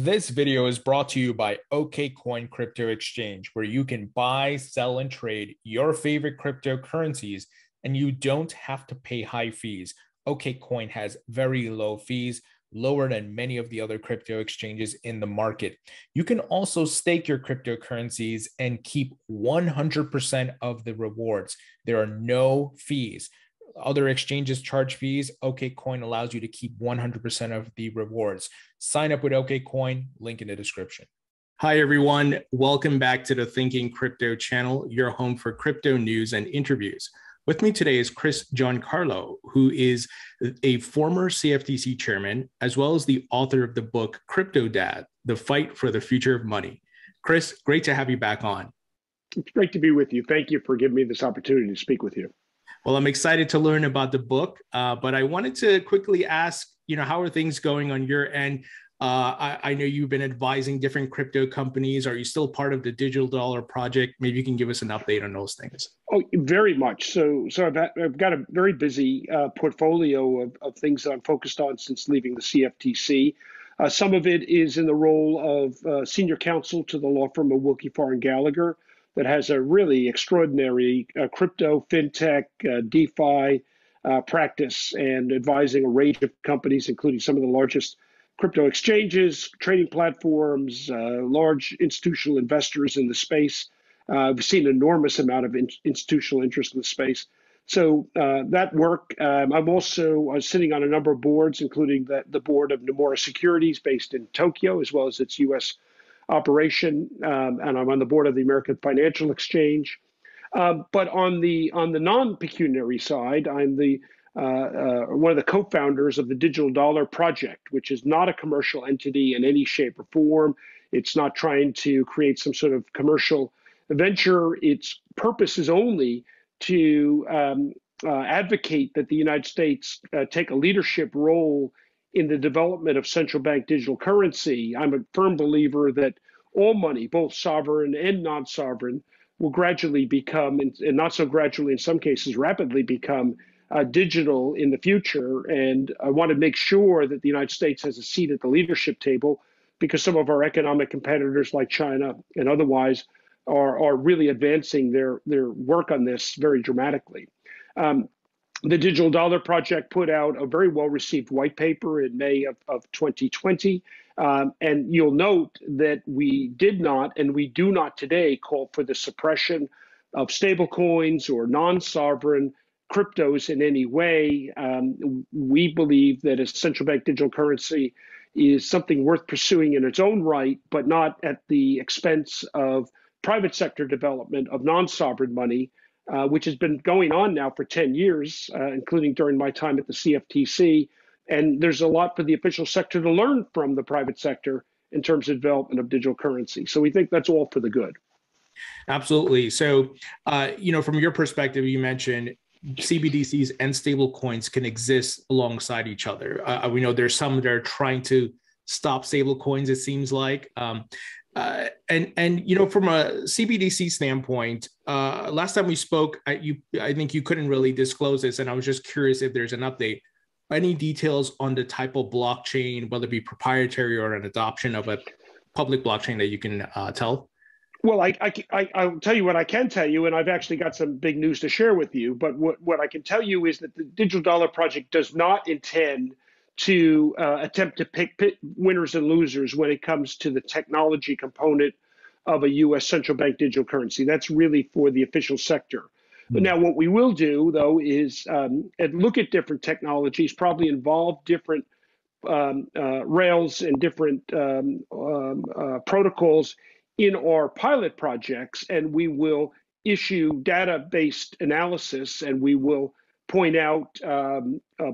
This video is brought to you by OKCoin Crypto Exchange, where you can buy, sell, and trade your favorite cryptocurrencies, and you don't have to pay high fees. OKCoin has very low fees, lower than many of the other crypto exchanges in the market. You can also stake your cryptocurrencies and keep 100% of the rewards. There are no fees. Other exchanges charge fees. OKCoin allows you to keep 100% of the rewards. Sign up with OKCoin, link in the description. Hi, everyone. Welcome back to the Thinking Crypto channel, your home for crypto news and interviews. With me today is Giancarlo, who is a former CFTC chairman, as well as the author of the book, CryptoDad, The Fight for the Future of Money. Chris, great to have you back on. It's great to be with you. Thank you for giving me this opportunity to speak with you. Well, I'm excited to learn about the book, but I wanted to quickly ask, how are things going on your end? I know you've been advising different crypto companies. Are you still part of the Digital Dollar Project? Maybe you can give us an update on those things. Oh, very much. So I've got a very busy portfolio of things that I'm focused on since leaving the CFTC. Some of it is in the role of senior counsel to the law firm of Wilkie Farr & Gallagher that has a really extraordinary crypto, fintech, DeFi practice, and advising a range of companies, including some of the largest crypto exchanges, trading platforms, large institutional investors in the space. We've seen an enormous amount of institutional interest in the space. So that work, I'm also sitting on a number of boards, including the board of Nomura Securities based in Tokyo, as well as its U.S. operation, and I'm on the board of the American Financial Exchange. But on the non-pecuniary side, I'm one of the co-founders of the Digital Dollar Project, which is not a commercial entity in any shape or form. It's not trying to create some sort of commercial venture. Its purpose is only to advocate that the United States take a leadership role in the development of central bank digital currency. I'm a firm believer that all money, both sovereign and non-sovereign, will gradually become, and not so gradually in some cases, rapidly become digital in the future. And I want to make sure that the United States has a seat at the leadership table, because some of our economic competitors like China and otherwise are really advancing their work on this very dramatically. The Digital Dollar Project put out a very well-received white paper in May of 2020. And you'll note that we did not, and we do not today, call for the suppression of stablecoins or non-sovereign cryptos in any way. We believe that a central bank digital currency is something worth pursuing in its own right, but not at the expense of private sector development of non-sovereign money, which has been going on now for 10 years, including during my time at the CFTC. And there's a lot for the official sector to learn from the private sector in terms of development of digital currency. So we think that's all for the good. Absolutely. So, from your perspective, you mentioned CBDCs and stablecoins can exist alongside each other. We know there's some that are trying to stop stablecoins, it seems like. And from a CBDC standpoint, last time we spoke, I think you couldn't really disclose this, and I was just curious if there's an update. Any details on the type of blockchain, whether it be proprietary or an adoption of a public blockchain that you can tell? Well, I'll tell you what I can tell you, and I've actually got some big news to share with you. But what I can tell you is that the Digital Dollar Project does not intend to attempt to pick winners and losers when it comes to the technology component of a U.S. central bank digital currency. That's really for the official sector. But now what we will do, though, is look at different technologies, probably involve different rails and different protocols in our pilot projects, and we will issue data-based analysis, and we will point out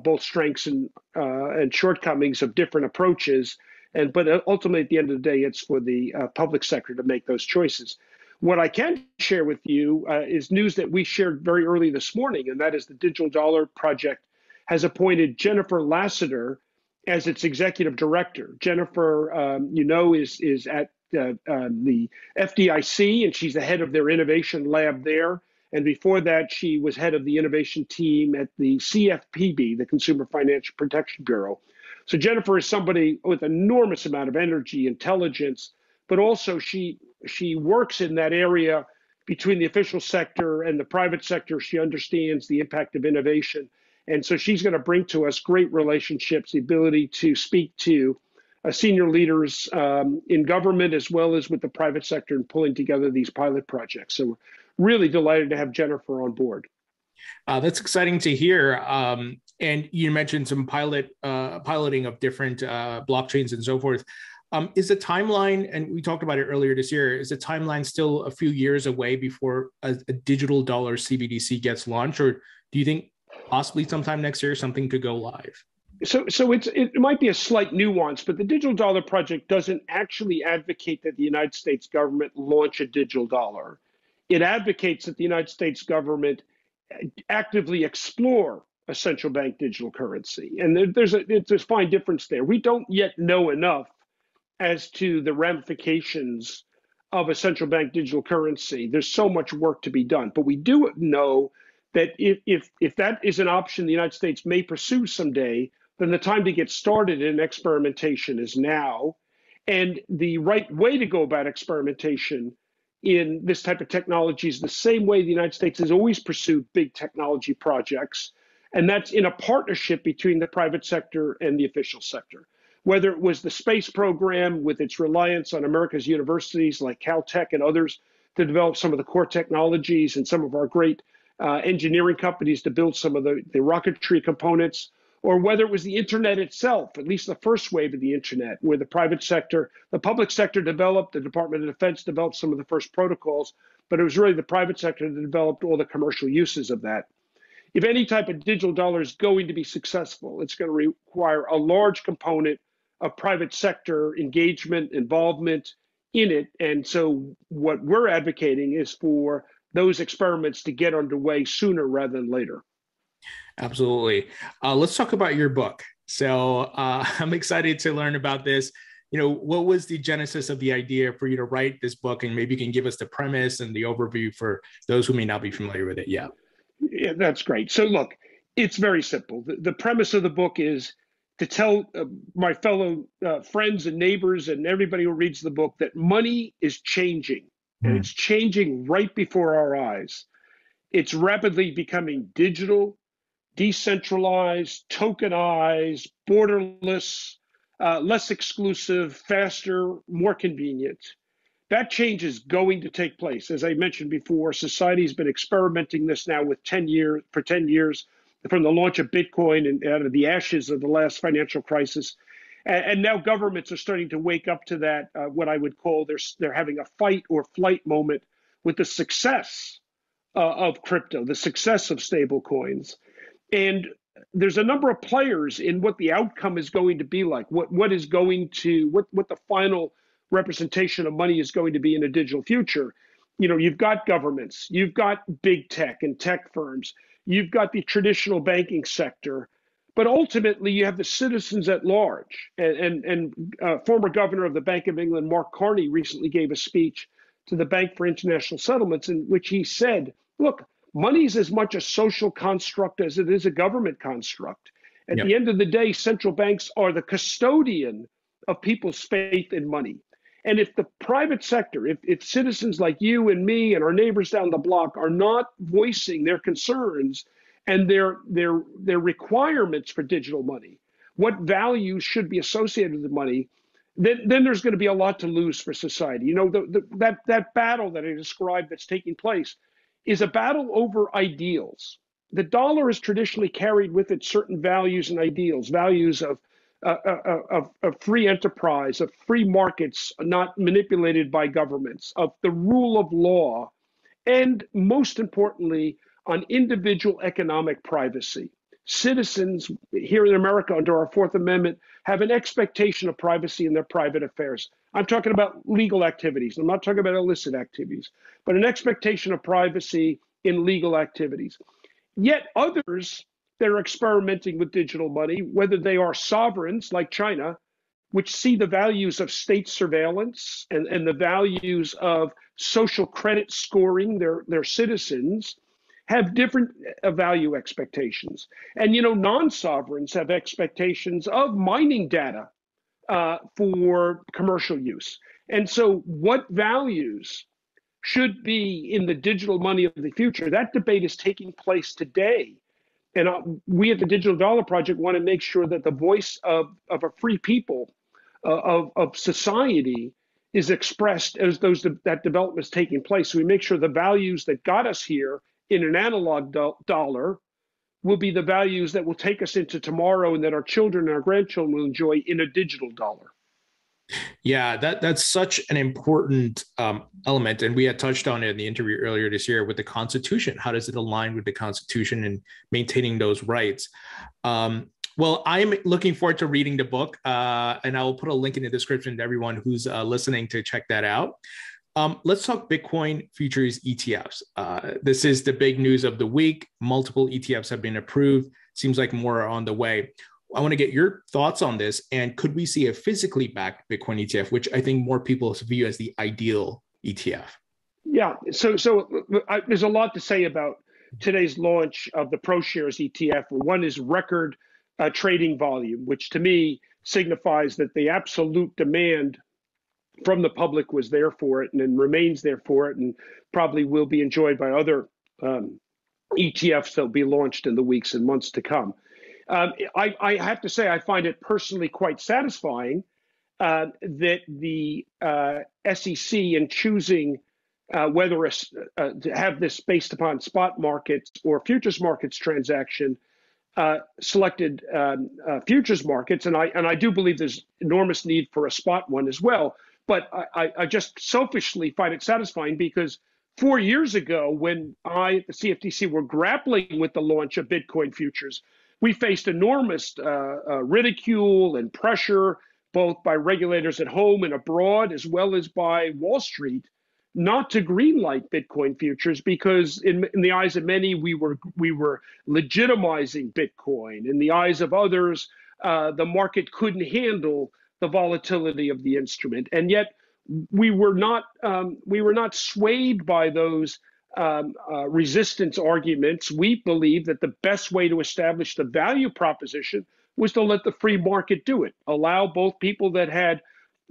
both strengths and shortcomings of different approaches. But ultimately, at the end of the day, it's for the public sector to make those choices. What I can share with you is news that we shared very early this morning, and that is the Digital Dollar Project has appointed Jennifer Lassiter as its executive director. Jennifer, is at the FDIC, and she's the head of their innovation lab there. And before that, she was head of the innovation team at the CFPB, the Consumer Financial Protection Bureau. So Jennifer is somebody with enormous amount of energy, intelligence, but also she works in that area between the official sector and the private sector. She understands the impact of innovation. And so she's going to bring to us great relationships, the ability to speak to senior leaders in government as well as with the private sector and pulling together these pilot projects. So we're really delighted to have Jennifer on board. That's exciting to hear. And you mentioned some piloting of different blockchains and so forth. Is the timeline, and we talked about it earlier this year, is the timeline still a few years away before a digital dollar CBDC gets launched? Or do you think possibly sometime next year something could go live? So it might be a slight nuance, but the Digital Dollar Project doesn't actually advocate that the United States government launch a digital dollar. It advocates that the United States government actively explore a central bank digital currency. And there's a fine difference there. We don't yet know enough as to the ramifications of a central bank digital currency. There's so much work to be done, but we do know that if that is an option the United States may pursue someday, then the time to get started in experimentation is now. And the right way to go about experimentation in this type of technology is the same way the United States has always pursued big technology projects, and that's in a partnership between the private sector and the official sector. Whether it was the space program with its reliance on America's universities like Caltech and others to develop some of the core technologies and some of our great engineering companies to build some of the rocketry components, or whether it was the internet itself, at least the first wave of the internet, where the private sector, the public sector developed, the Department of Defense developed some of the first protocols, but it was really the private sector that developed all the commercial uses of that. If any type of digital dollar is going to be successful, it's going to require a large component of private sector engagement, involvement in it. And so what we're advocating is for those experiments to get underway sooner rather than later. Absolutely. Let's talk about your book. So I'm excited to learn about this. What was the genesis of the idea for you to write this book? And maybe you can give us the premise and the overview for those who may not be familiar with it yet. Yeah, that's great. So look, it's very simple. The premise of the book is to tell my fellow friends and neighbors and everybody who reads the book that money is changing, and it's changing right before our eyes. It's rapidly becoming digital, decentralized, tokenized, borderless, less exclusive, faster, more convenient. That change is going to take place. As I mentioned before, society's been experimenting this now for 10 years, from the launch of Bitcoin and out of the ashes of the last financial crisis. And now governments are starting to wake up to that, what I would call they're having a fight or flight moment with the success of crypto, the success of stable coins. And there's a number of players in what the outcome is going to be like, what the final representation of money is going to be in a digital future. You've got governments, you've got big tech and tech firms, you've got the traditional banking sector, but ultimately you have the citizens at large. And former governor of the Bank of England, Mark Carney, recently gave a speech to the Bank for International Settlements in which he said, look, money is as much a social construct as it is a government construct. At the end of the day, central banks are the custodian of people's faith in money. And if the private sector, if citizens like you and me and our neighbors down the block are not voicing their concerns and their requirements for digital money, what values should be associated with money, then there's going to be a lot to lose for society. That battle that I described that's taking place is a battle over ideals. The dollar has traditionally carried with it certain values and ideals, values of free enterprise, of free markets not manipulated by governments, of the rule of law, and most importantly, on individual economic privacy. Citizens here in America under our Fourth Amendment have an expectation of privacy in their private affairs. I'm talking about legal activities. I'm not talking about illicit activities, but an expectation of privacy in legal activities. Yet others that are experimenting with digital money, whether they are sovereigns like China, which see the values of state surveillance and the values of social credit scoring their citizens, have different value expectations. And, non-sovereigns have expectations of mining data for commercial use. And so what values should be in the digital money of the future, that debate is taking place today. And we at the Digital Dollar Project want to make sure that the voice of a free people, of society, is expressed as that development is taking place. So we make sure the values that got us here in an analog dollar will be the values that will take us into tomorrow and that our children and our grandchildren will enjoy in a digital dollar. Yeah, that's such an important element. And we had touched on it in the interview earlier this year with the Constitution. How does it align with the Constitution and maintaining those rights? Well, I'm looking forward to reading the book, and I will put a link in the description to everyone who's listening to check that out. Let's talk Bitcoin futures ETFs. This is the big news of the week. Multiple ETFs have been approved. Seems like more are on the way. I want to get your thoughts on this. And could we see a physically backed Bitcoin ETF, which I think more people view as the ideal ETF? Yeah, so there's a lot to say about today's launch of the ProShares ETF. One is record trading volume, which to me signifies that the absolute demand from the public was there for it and remains there for it, and probably will be enjoyed by other ETFs that will be launched in the weeks and months to come. I have to say, I find it personally quite satisfying that the SEC, in choosing whether to have this based upon spot markets or futures markets transaction, selected futures markets, and I do believe there's enormous need for a spot one as well. But I just selfishly find it satisfying because 4 years ago, when I at the CFTC were grappling with the launch of Bitcoin futures, we faced enormous ridicule and pressure, both by regulators at home and abroad, as well as by Wall Street, not to greenlight Bitcoin futures because, in the eyes of many, we were legitimizing Bitcoin. In the eyes of others, the market couldn't handle the volatility of the instrument, and yet we were not swayed by those resistance arguments. We believe that the best way to establish the value proposition was to let the free market do it, allow both people that had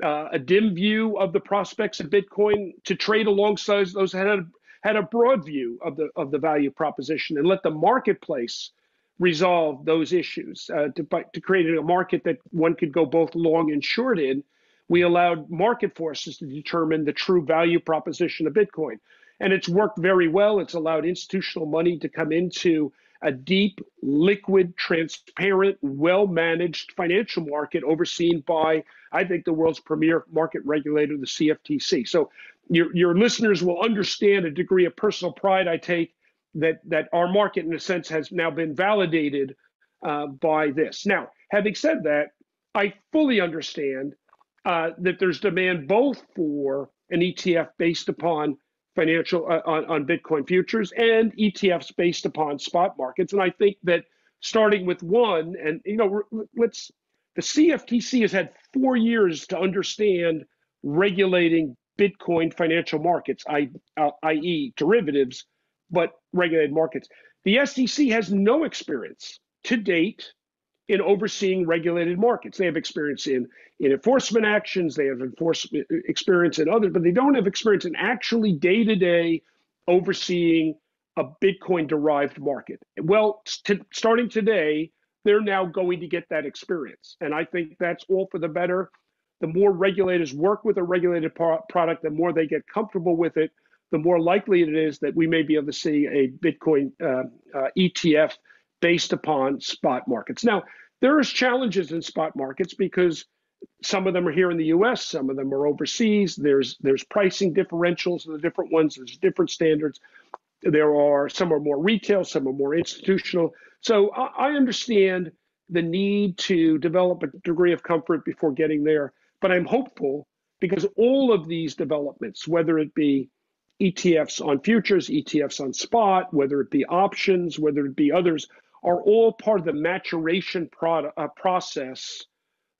a dim view of the prospects of Bitcoin to trade alongside those that had a broad view of the value proposition, and let the marketplace resolve those issues to create a market that one could go both long and short in. We allowed market forces to determine the true value proposition of Bitcoin. And it's worked very well. It's allowed institutional money to come into a deep, liquid, transparent, well-managed financial market overseen by, I think, the world's premier market regulator, the CFTC. So your listeners will understand a degree of personal pride I take that our market, in a sense, has now been validated by this. Now, having said that, I fully understand that there's demand both for an ETF based upon financial on Bitcoin futures and ETFs based upon spot markets. And I think that starting with one, and the CFTC has had 4 years to understand regulating Bitcoin financial markets, i.e. derivatives, but regulated markets. The SEC has no experience to date in overseeing regulated markets. They have experience in enforcement actions, they have experience in others, but they don't have experience in actually day-to-day overseeing a Bitcoin-derived market. Well, starting today, they're now going to get that experience. And I think that's all for the better. The more regulators work with a regulated product, the more they get comfortable with it, the more likely it is that we may be able to see a Bitcoin ETF based upon spot markets. Now, there is challenges in spot markets because some of them are here in the US, some of them are overseas. There's pricing differentials in the different ones, there's different standards. Some are more retail, some are more institutional. So I understand the need to develop a degree of comfort before getting there, but I'm hopeful because all of these developments, whether it be ETFs on futures, ETFs on spot, whether it be options, whether it be others, are all part of the maturation process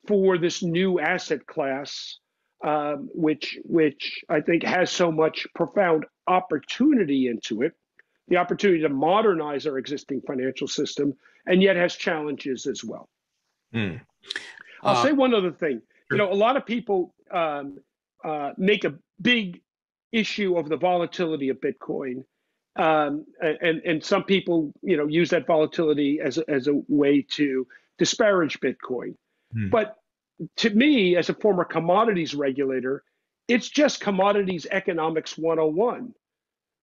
for this new asset class, which I think has so much profound opportunity into it. the opportunity to modernize our existing financial system, and yet has challenges as well. Mm. I'll say one other thing. Sure. A lot of people make a big issue of the volatility of Bitcoin, and some people, use that volatility as a way to disparage Bitcoin. Mm. But to me, as a former commodities regulator, it's just commodities economics 101.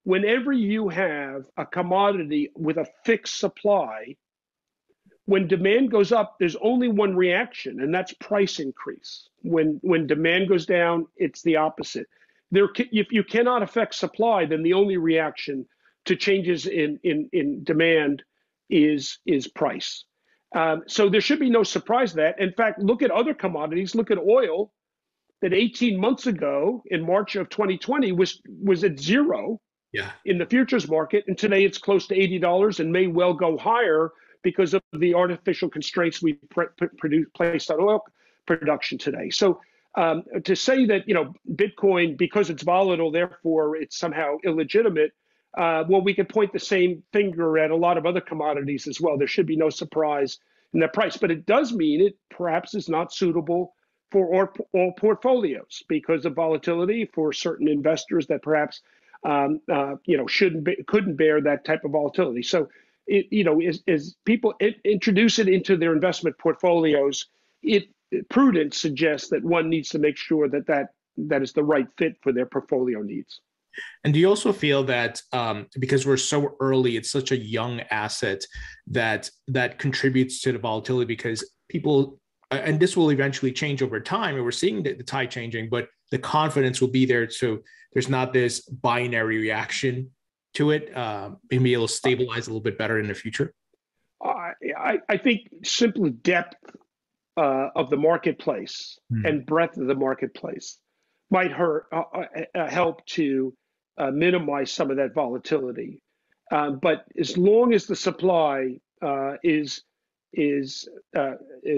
Whenever you have a commodity with a fixed supply, when demand goes up, there's only one reaction, and that's price increase. When demand goes down, it's the opposite. If you cannot affect supply, then the only reaction to changes in demand is price. So there should be no surprise that. In fact, look at other commodities. Look at oil, that 18 months ago in March of 2020 was at zero in the futures market, and today it's close to $80 and may well go higher because of the artificial constraints we placed on oil production today. So to say that Bitcoin, because it's volatile, therefore it's somehow illegitimate, well, we could point the same finger at a lot of other commodities as well. There should be no surprise in that price, but it does mean it perhaps is not suitable for all portfolios because of volatility for certain investors that perhaps couldn't bear that type of volatility. So as people introduce it into their investment portfolios, prudence suggests that one needs to make sure that is the right fit for their portfolio needs. And do you also feel that because we're so early, it's such a young asset that contributes to the volatility because people, and this will eventually change over time, and we're seeing the tide changing, but the confidence will be there. So there's not this binary reaction to it. Maybe it'll stabilize a little bit better in the future. I think simply depth of the marketplace and breadth of the marketplace might help to minimize some of that volatility. But as long as the supply is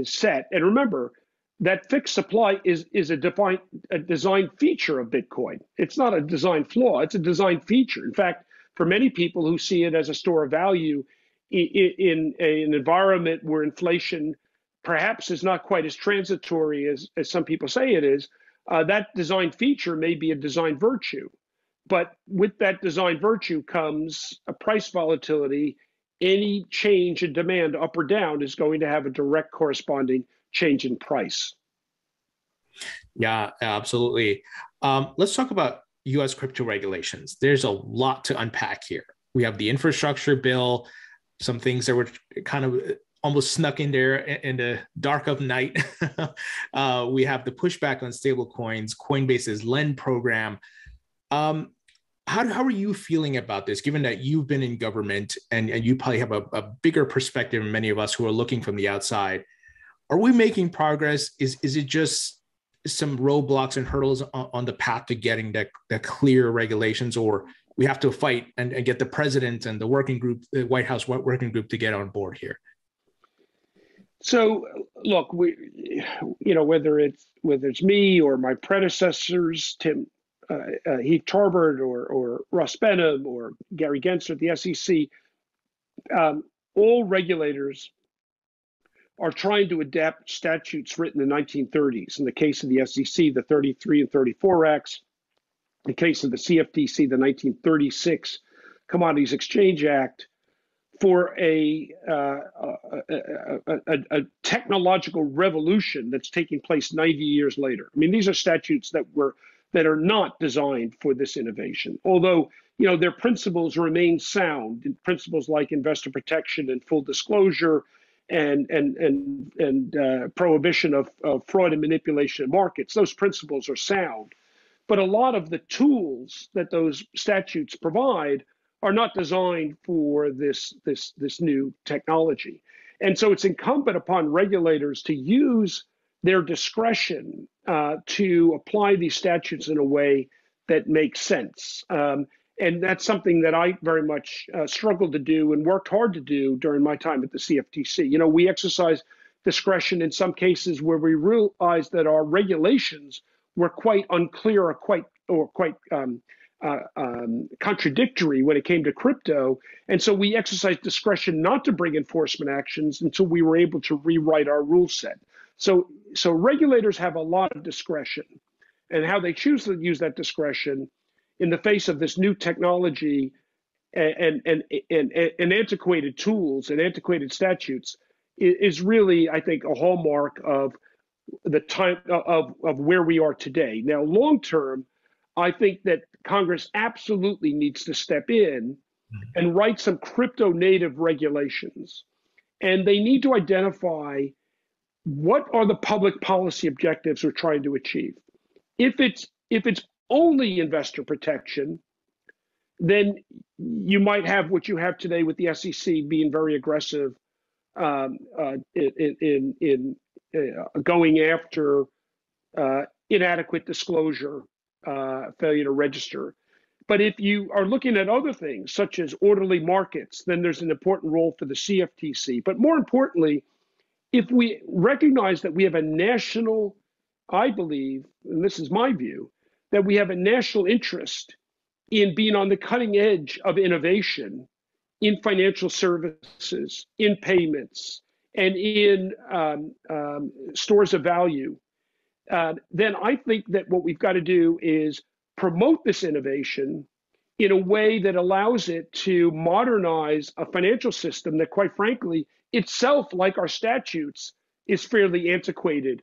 set, and remember that fixed supply is a design feature of Bitcoin. It's not a design flaw; it's a design feature. In fact, for many people who see it as a store of value in an environment where inflation perhaps is not quite as transitory as some people say it is, that design feature may be a design virtue. But with that design virtue comes a price volatility. Any change in demand up or down is going to have a direct corresponding change in price. Yeah, absolutely. Let's talk about U.S. crypto regulations. There's a lot to unpack here. We have the infrastructure bill, some things that were kind of almost snuck in there in the dark of night. We have the pushback on stable coins, Coinbase's lend program. How are you feeling about this, given that you've been in government and you probably have a bigger perspective than many of us who are looking from the outside? Are we making progress? Is it just some roadblocks and hurdles on the path to getting the clear regulations, or we have to fight and get the president and the working group, the White House working group, to get on board here? So look, whether it's me or my predecessors, Heath Tarbert or Russ Benham or Gary Gensler at the SEC, all regulators are trying to adapt statutes written in the 1930s. In the case of the SEC, the 33 and 34 Acts. In the case of the CFTC, the 1936 Commodities Exchange Act, for a technological revolution that's taking place 90 years later. I mean, these are statutes that are not designed for this innovation, although their principles remain sound. Principles like investor protection and full disclosure, and prohibition of fraud and manipulation of markets. Those principles are sound, but a lot of the tools that those statutes provide are not designed for this new technology. And so it's incumbent upon regulators to use their discretion to apply these statutes in a way that makes sense. And that's something that I very much struggled to do and worked hard to do during my time at the CFTC. We exercise discretion in some cases where we realized that our regulations were quite unclear or quite contradictory when it came to crypto. And so we exercised discretion not to bring enforcement actions until we were able to rewrite our rule set. So regulators have a lot of discretion, and how they choose to use that discretion in the face of this new technology and antiquated tools and antiquated statutes is really, I think, a hallmark of the time of where we are today. Now, long term, I think that Congress absolutely needs to step in and write some crypto native regulations. And they need to identify what are the public policy objectives we're trying to achieve. If it's only investor protection, then you might have what you have today with the SEC being very aggressive in going after inadequate disclosure, failure to register. But if you are looking at other things, such as orderly markets, then there's an important role for the CFTC. But more importantly, if we recognize that we have a national, I believe, and this is my view, that we have a national interest in being on the cutting edge of innovation in financial services, in payments, and in stores of value, then I think that what we've got to do is promote this innovation in a way that allows it to modernize a financial system that, quite frankly, itself, like our statutes, is fairly antiquated,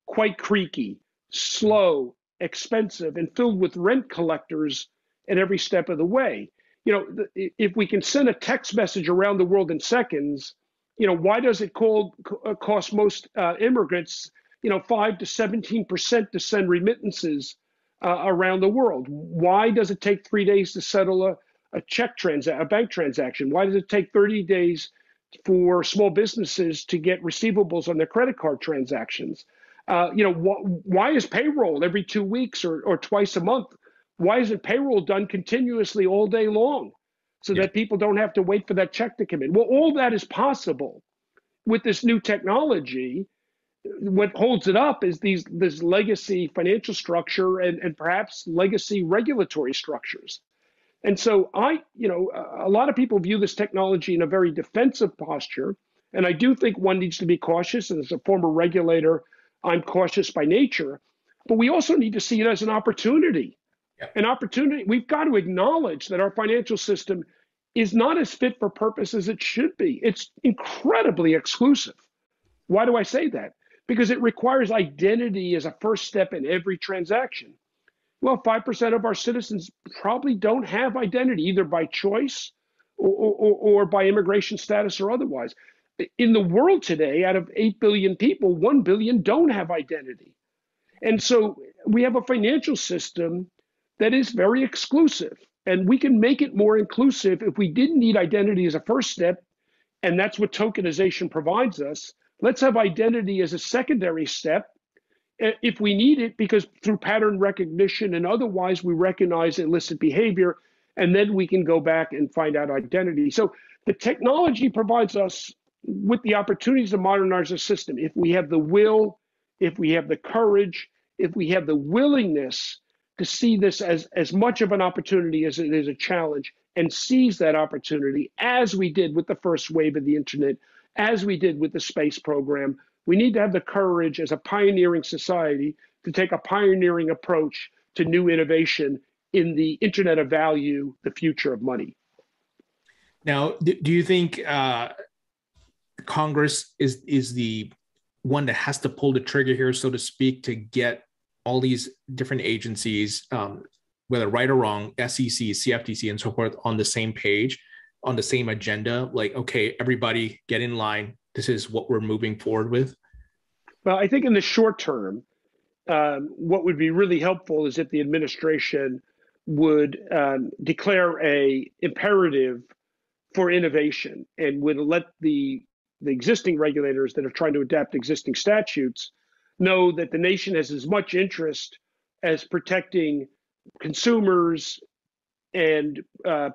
quite creaky, slow, expensive, and filled with rent collectors at every step of the way. You know, if we can send a text message around the world in seconds, you know, why does it cost most immigrants, 5 to 17% to send remittances around the world? Why does it take 3 days to settle a bank transaction? Why does it take 30 days for small businesses to get receivables on their credit card transactions? Why is payroll every 2 weeks or twice a month? Why isn't payroll done continuously all day long so that people don't have to wait for that check to come in? Well, all that is possible with this new technology. What holds it up is this legacy financial structure and perhaps legacy regulatory structures. And so a lot of people view this technology in a very defensive posture. And I do think one needs to be cautious. And as a former regulator, I'm cautious by nature. But we also need to see it as an opportunity. An opportunity. We've got to acknowledge that our financial system is not as fit for purpose as it should be. It's incredibly exclusive. Why do I say that? Because it requires identity as a first step in every transaction. Well, 5% of our citizens probably don't have identity, either by choice or by immigration status or otherwise. In the world today, out of 8 billion people, 1 billion don't have identity. And so we have a financial system that is very exclusive. And we can make it more inclusive if we didn't need identity as a first step, and that's what tokenization provides us. Let's have identity as a secondary step if we need it, because through pattern recognition and otherwise we recognize illicit behavior, and then we can go back and find out identity. So the technology provides us with the opportunities to modernize the system. If we have the will, if we have the courage, if we have the willingness to see this as much of an opportunity as it is a challenge, and seize that opportunity, as we did with the first wave of the internet, as we did with the space program. We need to have the courage as a pioneering society to take a pioneering approach to new innovation in the internet of value, the future of money. Now, do you think Congress is the one that has to pull the trigger here, so to speak, to get all these different agencies, whether right or wrong, SEC, CFTC, and so forth, on the same page, on the same agenda? Like, okay, everybody get in line. This is what we're moving forward with? Well, I think in the short term, what would be really helpful is if the administration would declare a imperative for innovation and would let the existing regulators that are trying to adapt existing statutes know that the nation has as much interest as protecting consumers and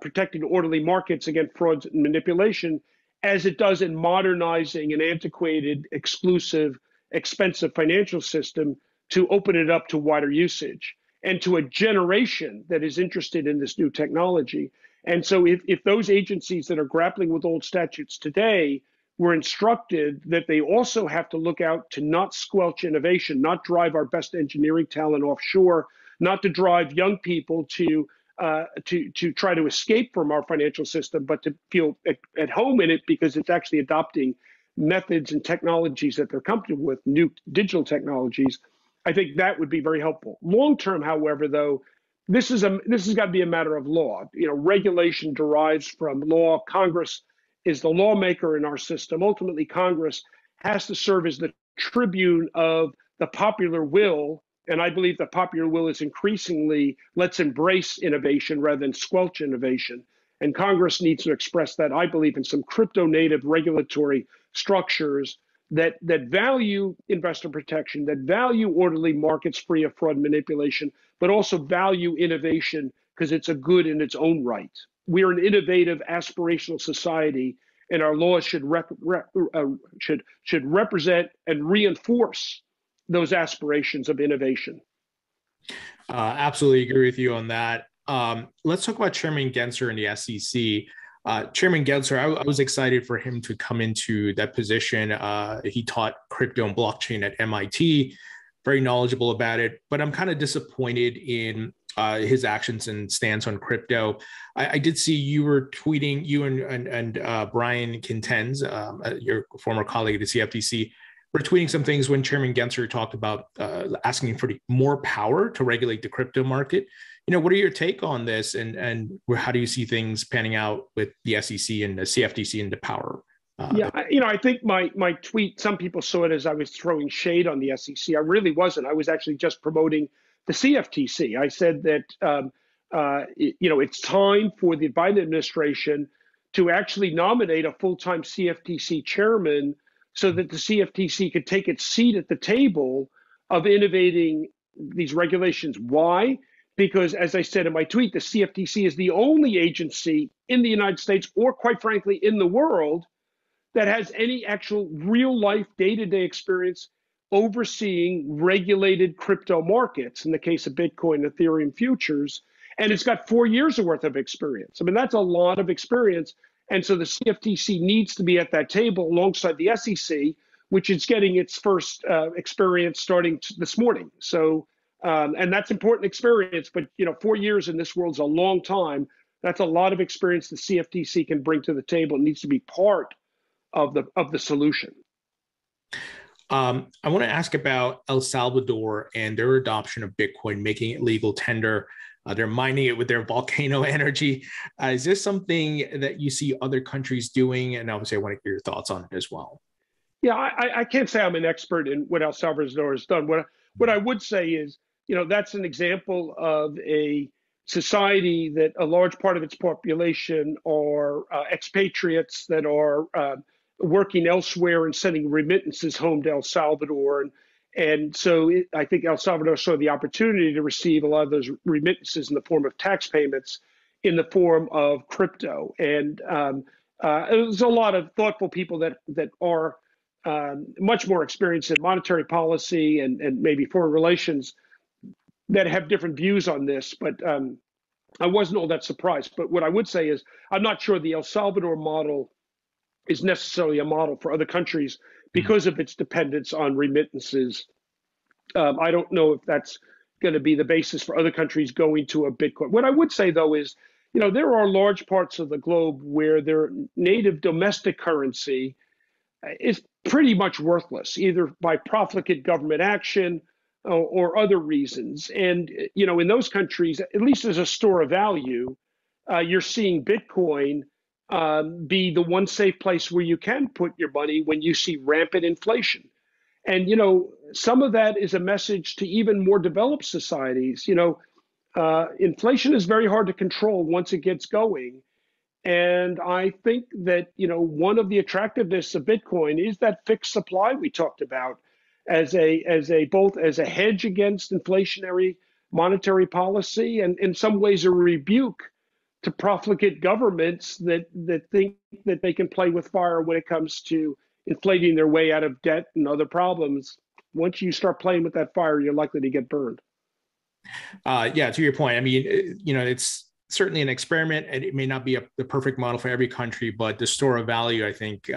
protecting orderly markets against frauds and manipulation as it does in modernizing an antiquated, exclusive, expensive financial system to open it up to wider usage. and to a generation that is interested in this new technology. And so if those agencies that are grappling with old statutes today were instructed that they also have to look out to not squelch innovation, not drive our best engineering talent offshore, not to drive young people to try to escape from our financial system, but to feel at home in it because it's actually adopting methods and technologies that they're comfortable with, new digital technologies. I think that would be very helpful. Long term, however, though, this has got to be a matter of law. Regulation derives from law. Congress is the lawmaker in our system. Ultimately, Congress has to serve as the tribune of the popular will. And I believe the popular will is increasingly, let's embrace innovation rather than squelch innovation. And Congress needs to express that, I believe, in some crypto native regulatory structures that value investor protection, that value orderly markets free of fraud and manipulation, but also value innovation because it's a good in its own right. We are an innovative, aspirational society, and our laws should represent and reinforce those aspirations of innovation. Absolutely agree with you on that. Let's talk about Chairman Gensler and the SEC. Chairman Gensler, I was excited for him to come into that position. He taught crypto and blockchain at MIT, very knowledgeable about it, but I'm kind of disappointed in his actions and stance on crypto. I did see you were tweeting, you and Brian Kintens, your former colleague at the CFTC, were tweeting some things when Chairman Gensler talked about asking for more power to regulate the crypto market. What are your take on this, and how do you see things panning out with the SEC and the CFTC and the power? I think my tweet, some people saw it as I was throwing shade on the SEC. I really wasn't. I was actually just promoting the CFTC. I said that it's time for the Biden administration to actually nominate a full-time CFTC chairman so that the CFTC could take its seat at the table of innovating these regulations. Why? Because, as I said in my tweet, the CFTC is the only agency in the United States, or quite frankly, in the world, that has any actual real-life, day-to-day experience overseeing regulated crypto markets, in the case of Bitcoin and Ethereum futures. And it's got 4 years worth of experience. I mean, that's a lot of experience. And so the CFTC needs to be at that table alongside the SEC, which is getting its first experience starting this morning. So, and that's important experience, but 4 years in this world's a long time. That's a lot of experience the CFTC can bring to the table. It needs to be part of the solution. I want to ask about El Salvador and their adoption of Bitcoin, making it legal tender. They're mining it with their volcano energy. Is this something that you see other countries doing? And obviously, I want to hear your thoughts on it as well. Yeah, I can't say I'm an expert in what El Salvador has done. What I would say is, that's an example of a society that a large part of its population are expatriates that are working elsewhere and sending remittances home to El Salvador. And so I think El Salvador saw the opportunity to receive a lot of those remittances in the form of tax payments in the form of crypto. And there's a lot of thoughtful people that are much more experienced in monetary policy and maybe foreign relations that have different views on this. But I wasn't all that surprised. But what I would say is I'm not sure the El Salvador model is necessarily a model for other countries because of its dependence on remittances. I don't know if that's going to be the basis for other countries going to a Bitcoin. What I would say, though, is, there are large parts of the globe where their native domestic currency is pretty much worthless, either by profligate government action or other reasons. And, in those countries, at least as a store of value, you're seeing Bitcoin be the one safe place where you can put your money when you see rampant inflation. And, some of that is a message to even more developed societies. Inflation is very hard to control once it gets going. And I think that, one of the attractiveness of Bitcoin is that fixed supply we talked about as both as a hedge against inflationary monetary policy and in some ways a rebuke to profligate governments that think that they can play with fire when it comes to inflating their way out of debt and other problems. Once you start playing with that fire, you're likely to get burned. Yeah, to your point, I mean, it's certainly an experiment, and it may not be the perfect model for every country, but the store of value, I think,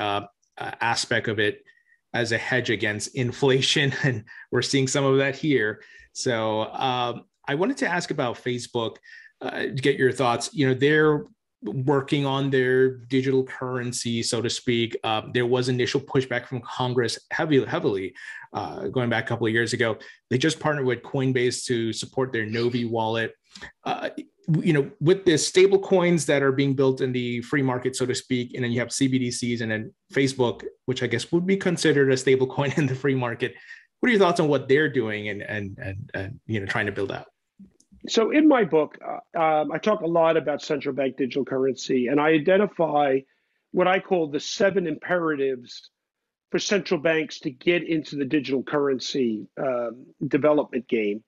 aspect of it as a hedge against inflation, and we're seeing some of that here. So I wanted to ask about Facebook, to get your thoughts. They're working on their digital currency, so to speak. There was initial pushback from Congress heavily going back a couple of years ago. They just partnered with Coinbase to support their Novi wallet. With the stable coins that are being built in the free market, so to speak, and then you have CBDCs, and then Facebook, which I guess would be considered a stable coin in the free market. What are your thoughts on what they're doing and trying to build out? So in my book, I talk a lot about central bank digital currency, and I identify what I call the 7 imperatives for central banks to get into the digital currency development game.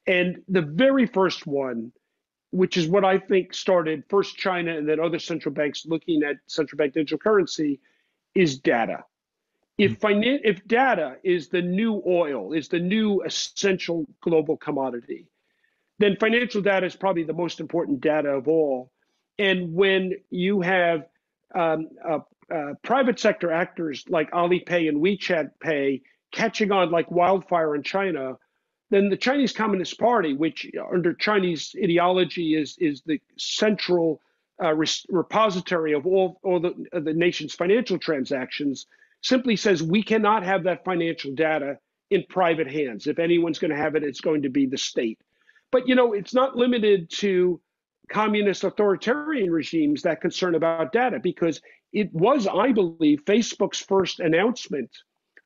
And the very first one, which is what I think started first China and then other central banks looking at central bank digital currency, is data. If data is the new oil, is the new essential global commodity, then financial data is probably the most important data of all. And when you have private sector actors like Alipay and WeChat Pay catching on like wildfire in China, then the Chinese Communist Party, which under Chinese ideology is the central repository of all the nation's financial transactions, simply says we cannot have that financial data in private hands. If anyone's going to have it, it's going to be the state. But it's not limited to communist authoritarian regimes that concern about data, because it was, I believe, Facebook's first announcement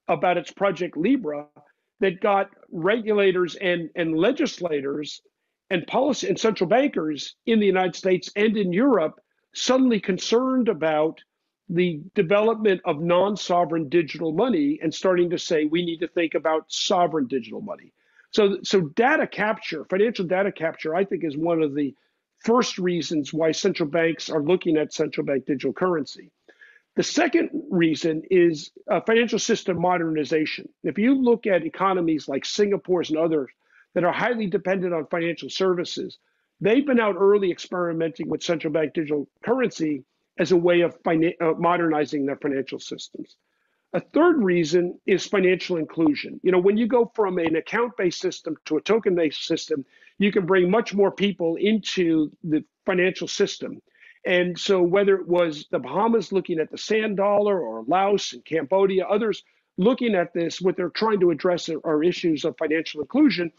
about its Project Libra that got regulators and legislators and policy and central bankers in the United States and in Europe suddenly concerned about the development of non-sovereign digital money and starting to say we need to think about sovereign digital money. So data capture, financial data capture, I think is one of the first reasons why central banks are looking at central bank digital currency. The second reason is financial system modernization. If you look at economies like Singapore's and others that are highly dependent on financial services, they've been out early experimenting with central bank digital currency as a way of modernizing their financial systems. A third reason is financial inclusion. When you go from an account-based system to a token-based system, you can bring much more people into the financial system. And so whether it was the Bahamas looking at the sand dollar, or Laos and Cambodia, others looking at this, what they're trying to address are issues of financial inclusion.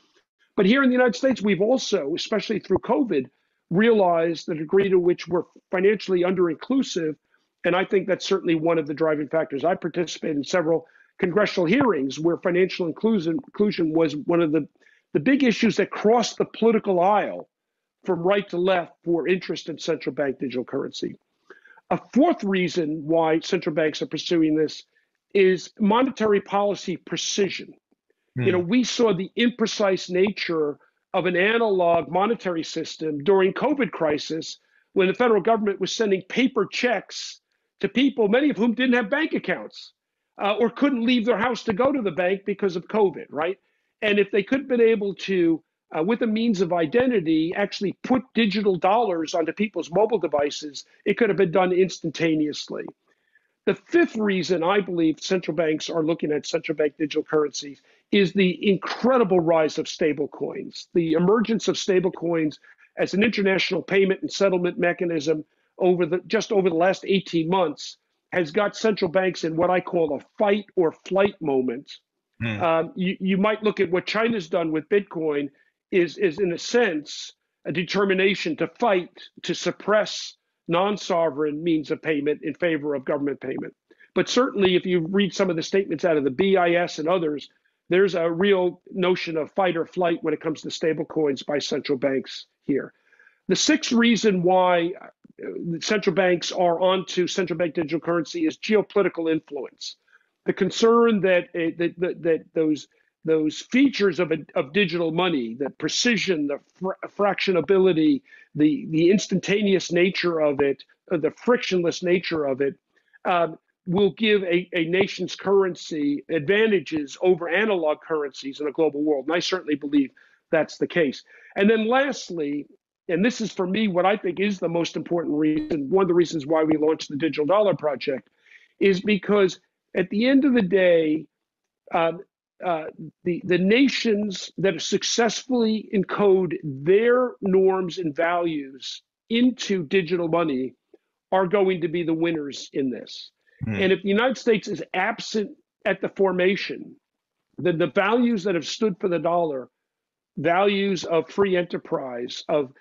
But here in the United States, we've also, especially through COVID, realized the degree to which we're financially under-inclusive. And I think that's certainly one of the driving factors. I participated in several congressional hearings where financial inclusion was one of the big issues that crossed the political aisle from right to left for interest in central bank digital currency. A fourth reason why central banks are pursuing this is monetary policy precision. We saw the imprecise nature of an analog monetary system during COVID crisis when the federal government was sending paper checks to people, many of whom didn't have bank accounts or couldn't leave their house to go to the bank because of COVID, right? And if they could have been able to, with a means of identity, actually put digital dollars onto people's mobile devices, it could have been done instantaneously. The fifth reason I believe central banks are looking at central bank digital currencies is the incredible rise of stable coins. The emergence of stable coins as an international payment and settlement mechanism just over the last 18 months has got central banks in what I call a fight or flight moment. You might look at what China's done with Bitcoin is in a sense a determination to fight, to suppress non-sovereign means of payment in favor of government payment. But certainly if you read some of the statements out of the BIS and others, there's a real notion of fight or flight when it comes to stable coins by central banks here. The sixth reason why central banks are onto central bank digital currency is geopolitical influence. The concern that those features of digital money, the precision, the fractionability, the instantaneous nature of it, the frictionless nature of it, will give a nation's currency advantages over analog currencies in a global world. And I certainly believe that's the case. And then lastly, and this is for me what I think is the most important reason, one of the reasons why we launched the Digital Dollar Project, is because at the end of the day, uh, the nations that successfully encode their norms and values into digital money are going to be the winners in this. And if the United States is absent at the formation, then the values that have stood for the dollar, values of free enterprise, of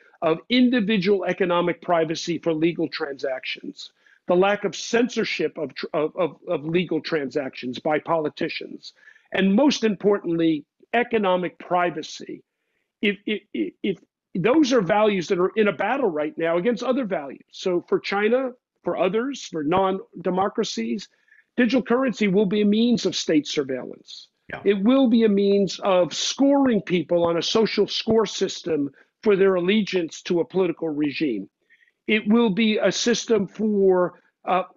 individual economic privacy for legal transactions, the lack of censorship of legal transactions by politicians, and most importantly, economic privacy. If those are values that are in a battle right now against other values. So for China, for others, for non-democracies, digital currency will be a means of state surveillance. Yeah. It will be a means of scoring people on a social score system for their allegiance to a political regime. It will be a system for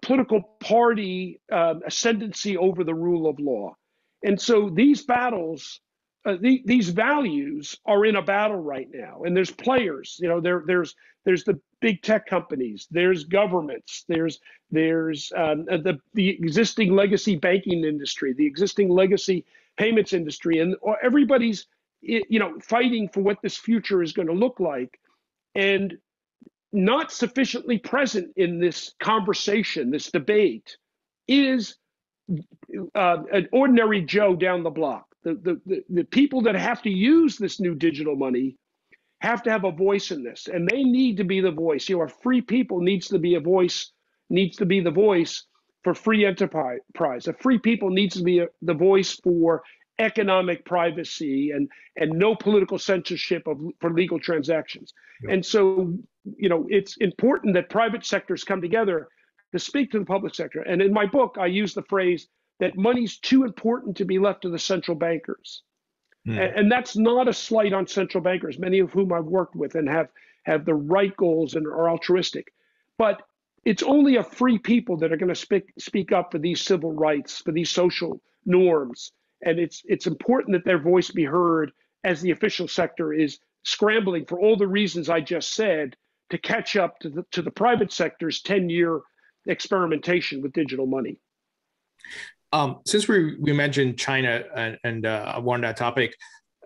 political party ascendancy over the rule of law. And so these battles, these values are in a battle right now. And there's players, there's the big tech companies, there's governments, there's the existing legacy banking industry, the existing legacy payments industry, and everybody's fighting for what this future is going to look like. And not sufficiently present in this conversation, this debate, is an ordinary Joe down the block. The people that have to use this new digital money have to have a voice in this, and they need to be the voice. A free people needs to be a voice, needs to be the voice for free enterprise. A free people needs to be the voice for economic privacy and no political censorship for legal transactions. Yep. And so, it's important that private sectors come together to speak to the public sector. And in my book, I use the phrase that money's too important to be left to the central bankers. And that's not a slight on central bankers, many of whom I've worked with and have the right goals and are altruistic. But it's only a free people that are going to speak up for these civil rights, for these social norms. And it's important that their voice be heard as the official sector is scrambling for all the reasons I just said to catch up to the private sector's 10-year experimentation with digital money. Since we mentioned China and on that topic,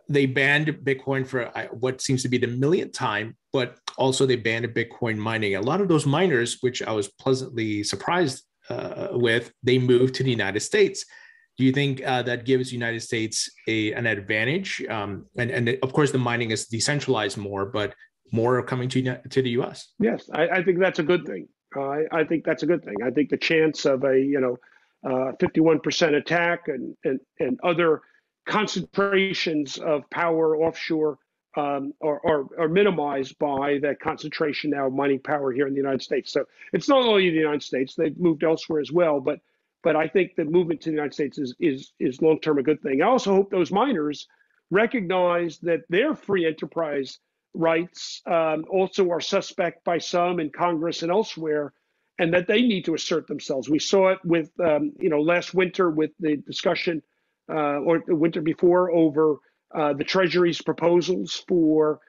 they banned Bitcoin for what seems to be the millionth time, but also they banned Bitcoin mining. A lot of those miners, which I was pleasantly surprised with, they moved to the United States. Do you think that gives the United States an advantage? And of course, the mining is decentralized more, but more are coming to the U.S. Yes, I think that's a good thing. I think that's a good thing. I think the chance of a 51% attack and other concentrations of power offshore are minimized by that concentration now of mining power here in the United States. So it's not only in the United States; they've moved elsewhere as well. But I think the movement to the United States is long-term a good thing. I also hope those miners recognize that their free enterprise rights also are suspect by some in Congress and elsewhere, and that they need to assert themselves. We saw it with, last winter with the discussion, or the winter before, over the Treasury's proposals for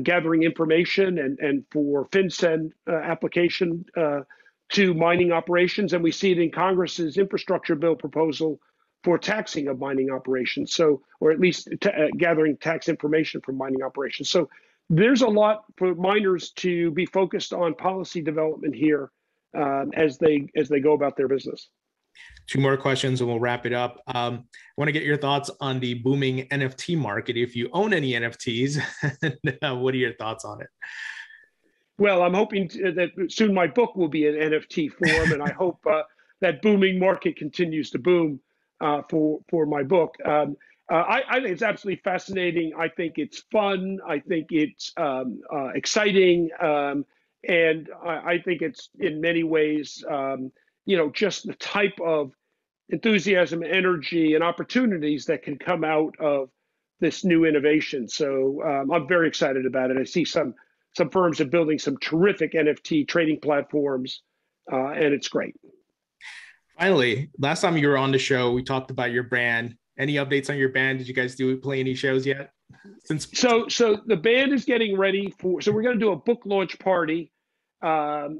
gathering information and for FinCEN application to mining operations. And we see it in Congress's infrastructure bill proposal for taxing of mining operations. So, or at least gathering tax information from mining operations. So there's a lot for miners to be focused on policy development here as they go about their business. Two more questions and we'll wrap it up. I want to get your thoughts on the booming NFT market. If you own any NFTs, what are your thoughts on it? Well, I'm hoping that soon my book will be in NFT form, and I hope that booming market continues to boom for my book. I think it's absolutely fascinating. I think it's fun. I think it's exciting. And I think it's in many ways, just the type of enthusiasm, energy, and opportunities that can come out of this new innovation. So I'm very excited about it. I see some firms are building some terrific NFT trading platforms, and it's great. Finally, last time you were on the show, we talked about your brand. Any updates on your band? Did you guys play any shows yet? Since So the band is getting ready for. So we're going to do a book launch party at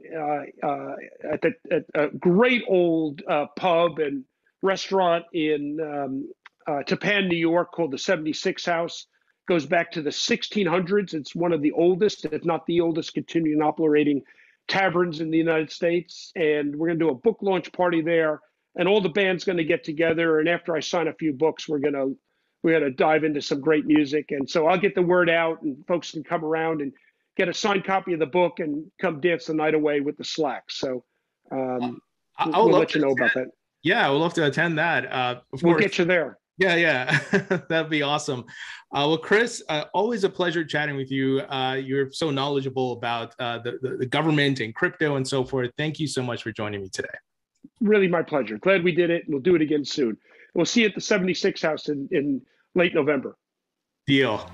a great old pub and restaurant in Tappan, New York, called the 76 House. Goes back to the 1600s. It's one of the oldest, if not the oldest, continuing operating taverns in the United States. And we're going to do a book launch party there. And all the band's going to get together. And after I sign a few books, we're gonna dive into some great music. And so I'll get the word out, and folks can come around and get a signed copy of the book and come dance the night away with the Slacks. So I would we'll love let to you know attend. about that. Yeah, I would love to attend that. Of We'll course. get you there. Yeah, yeah, that'd be awesome. Well, Chris, always a pleasure chatting with you. You're so knowledgeable about the government and crypto and so forth. Thank you so much for joining me today. Really my pleasure. Glad we did it. We'll do it again soon. We'll see you at the 76 House in late November. Deal.